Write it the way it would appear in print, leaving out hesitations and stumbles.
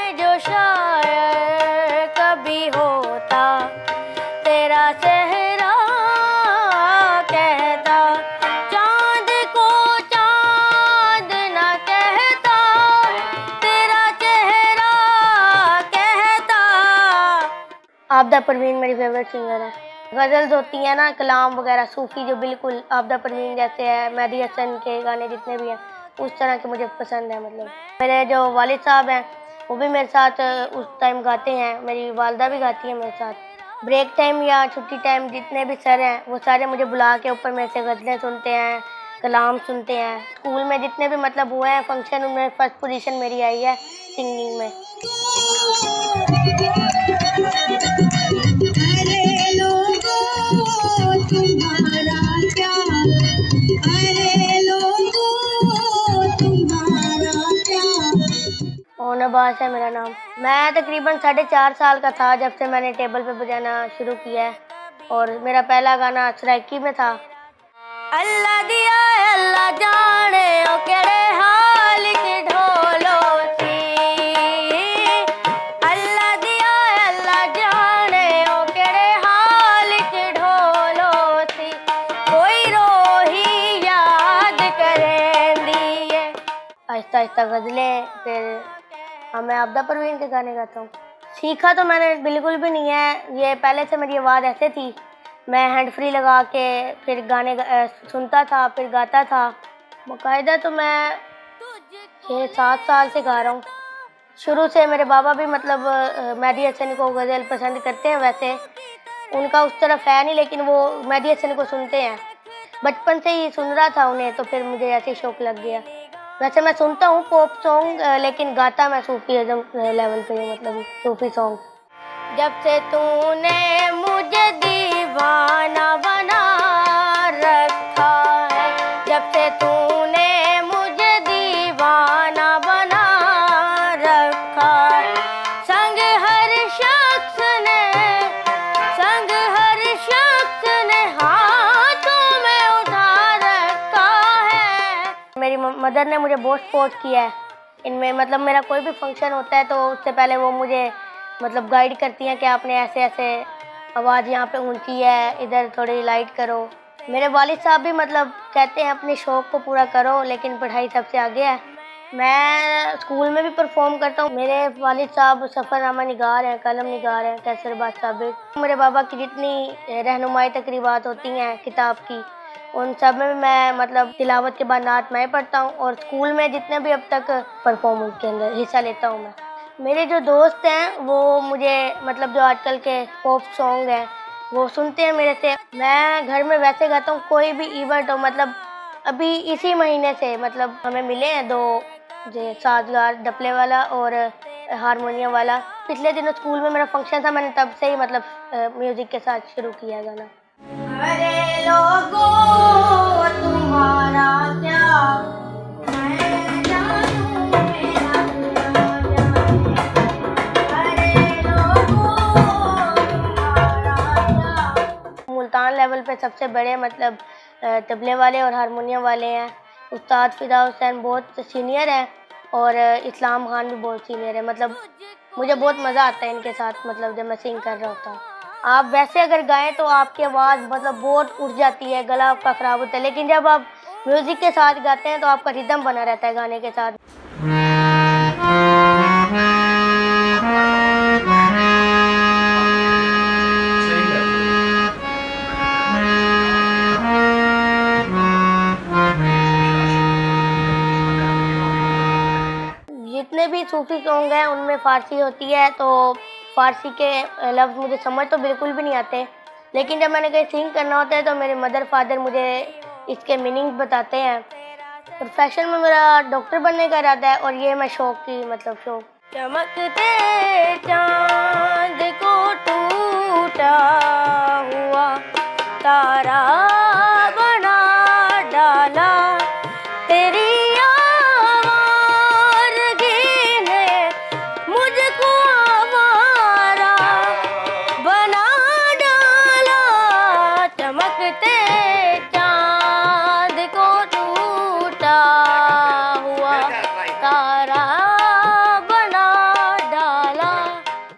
मैं जो शायर कभी होता, तेरा चेहरा कहता, चांद को चांद ना कहता, तेरा चेहरा कहता। आबदा परवीन मेरी फेवरेट सिंगर है। गज़ल्स होती हैं ना, कलाम वगैरह सूफ़ी, जो बिल्कुल आबदा परवीन जैसे है, मेहदी हसन के गाने जितने भी हैं उस तरह के मुझे पसंद है। मतलब मेरे जो वालिद साहब हैं वो भी मेरे साथ उस टाइम गाते हैं, मेरी वालदा भी गाती है मेरे साथ। ब्रेक टाइम या छुट्टी टाइम जितने भी सर हैं वो सारे मुझे बुला के ऊपर मेरे से गज़लें सुनते हैं, कलाम सुनते हैं। स्कूल में जितने भी मतलब हुए हैं फंक्शन, उनमें फर्स्ट पोजीशन मेरी आई है सिंगिंग में। नबास है मेरा नाम। मैं तकरीबन 4.5 साल का था जब से मैंने टेबल पे बजाना शुरू किया है, और मेरा पहला गाना सराइकी में था। अल्लाह दिया अल्लाह जाने ओ केड़े हाल च ढोलो सी, अल्लाह दिया अल्लाह जाने ओ केड़े हाल च ढोलो सी, कोई रोही याद करेंदी है। आहिस्ता आहिस्ता गज़लें, फिर मैं आबदा परवीन के गाने गाता हूँ। सीखा तो मैंने बिल्कुल भी नहीं है, ये पहले से मेरी आवाज़ ऐसे थी। मैं हैंड फ्री लगा के फिर गाने सुनता था, फिर गाता था बाकायदा। तो मैं 6-7 साल से गा रहा हूँ। शुरू से मेरे बाबा भी मतलब मेहदी हसन को गज़ल पसंद करते हैं। वैसे उनका उस तरफ है नहीं, लेकिन वो मेहदी हसन को सुनते हैं। बचपन से ही सुन रहा था उन्हें, तो फिर मुझे ऐसे शौक़ लग गया। वैसे मैं सुनता हूँ पॉप सॉन्ग, लेकिन गाता मैं सूफीज़्म लेवल पे हूँ, मतलब सूफी सॉन्ग। जब से तूने मुझे दीवाना बना रखा है, जब से तूने मुझे दीवाना बना रखा है, संग हर शख्स ने हाथों में उठा रखा है। मेरी मदर ने मुझे बहुत सपोर्ट किया है इनमें। मतलब मेरा कोई भी फंक्शन होता है तो उससे पहले वो मुझे मतलब गाइड करती हैं कि आपने ऐसे ऐसे आवाज़ यहाँ पे ऊंची है, इधर थोड़ी लाइट करो। मेरे वालिद साहब भी मतलब कहते हैं अपने शौक़ को पूरा करो, लेकिन पढ़ाई सबसे आगे है। मैं स्कूल में भी परफॉर्म करता हूँ। मेरे वालिद साहब सफ़रनामा निगार हैं, कलम निगार हैं, कैसर बादशाह। मेरे बाबा की जितनी रहनुमाई तकरीबात होती हैं किताब की, उन सब में मैं मतलब तिलावत के बाद नात मैं पढ़ता हूँ, और स्कूल में जितने भी अब तक परफॉर्मेंस के अंदर हिस्सा लेता हूँ मैं। मेरे जो दोस्त हैं वो मुझे मतलब जो आजकल के पॉप सॉन्ग हैं वो सुनते हैं मेरे से। मैं घर में वैसे गाता हूँ, कोई भी इवेंट हो, मतलब अभी इसी महीने से मतलब हमें मिले हैं 2 साजगार, डपले वाला और हारमोनियम वाला। पिछले दिनों स्कूल में मेरा फंक्शन था, मैंने तब से ही मतलब म्यूज़िक के साथ शुरू किया गाना। अरे लोगों तुम्हारा क्या, मैं जानूं मेरा क्या जाने, अरे लोगों तुम्हारा क्या। मुल्तान लेवल पे सबसे बड़े मतलब तबले वाले और हारमोनियम वाले हैं। उस्ताद फ़िदा हुसैन बहुत सीनियर है, और इस्लाम खान भी बहुत सीनियर है। मतलब मुझे बहुत मज़ा आता है इनके साथ, मतलब जब मैं सिंग कर रहा होता हूँ। आप वैसे अगर गाएं तो आपकी आवाज़ मतलब बहुत उठ जाती है, गला आपका ख़राब होता है, लेकिन जब आप म्यूज़िक के साथ गाते हैं तो आपका रिदम बना रहता है गाने के साथ। जितने भी सूफी सॉन्ग हैं उनमें फ़ारसी होती है, तो फ़ारसी के लफ्ज़ मुझे समझ तो बिल्कुल भी नहीं आते, लेकिन जब मैंने कहीं सिंग करना होता है तो मेरे मदर फादर मुझे इसके मीनिंग बताते हैं। प्रोफेशन में मेरा डॉक्टर बनने का इरादा है, और ये मैं शौक़ की मतलब शौक़। चमकते चाँद को टूटा हुआ तारा